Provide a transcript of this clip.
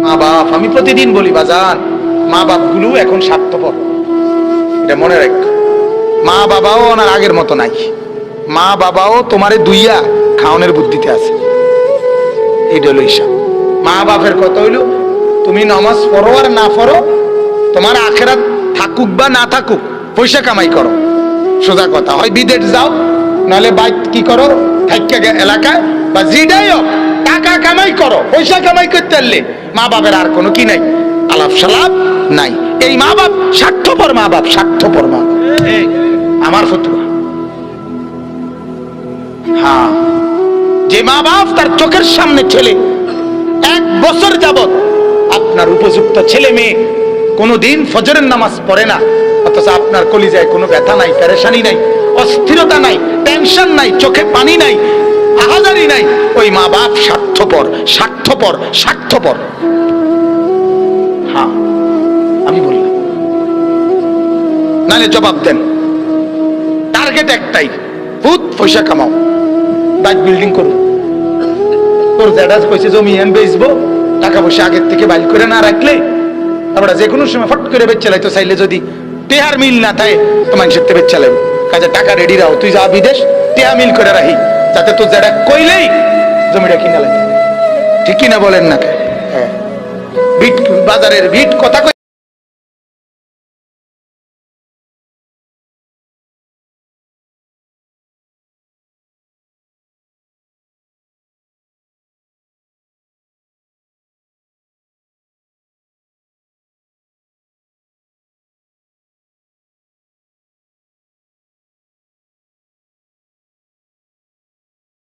মা বাপ, আমি প্রতিদিন বলি বাজান, মা বাপ গুলো এখন স্বার্থপর, এটা মনে রাখ। মা বাবাও ওনার আগের মতো নাই, মা বাবাও তোমারে দুইয়া খাওয়ানোর বুদ্ধিতে আছে। এইটা হলো হিসাব। মা বাপের কথা হইল তুমি নামাজ পড়ো আর না পড়ো, তোমার আখেরাত থাকুক বা না থাকুক, পয়সা কামাই করো। সোজা কথা, হয় বিদেশ যাও, নাহলে বাইক কি করো থাইকা এলাকায়, বা জিডাই হোক টাকা কামাই করো। পয়সা কামাই করতে পারলে মা বাপের আর কোনো কি নাই, আলাপ সালাপ নাই। এই মা বাপ স্বার্থপর মা বাপ, স্বার্থপর মা বাপ, আমার ফতুয়া। হ্যাঁ, যে মা বাপ তার চোখের সামনে ছেলে 1 বছর যাবত আপনার উপযুক্ত ছেলে মেয়ে কোনোদিন ফজরের নামাজ পড়ে না, অথচ আপনার কলিজায় কোনো ব্যথা নাই, পেরেশানি নাই, অস্থিরতা নাই, টেনশন নাই, চোখে পানি নাই, আহাজারি নাই, ওই মা বাপ স্বার্থপর, স্বার্থপর, স্বার্থপর। হ্যাঁ, আমি বললাম, নালে জবাব দেন। টার্গেট একটাই, বহুত পয়সা কামাও, বাইক বিল্ডিং করো। তোর জ্যাডা কইছে জমি আমি বেচবো, টাকা পয়সা আগের থেকে বাইল করে না রাখলে আমরা যে কোনো সময় ফট করে বেচ চালাইতো চাইলে, যদি টেহার মিল না থাকে তো মানুষের থেকে বেচ চালাইব। কাজে টাকা রেডি রাও, তুই যা বিদেশ টেহা মিল করে রাখি, যাতে তোর জ্যাডা কইলেই জমিটা কিনা লাগে। ঠিক কিনা বলেন না? হ্যাঁ, ভিট বাজারের ভিট কথা কই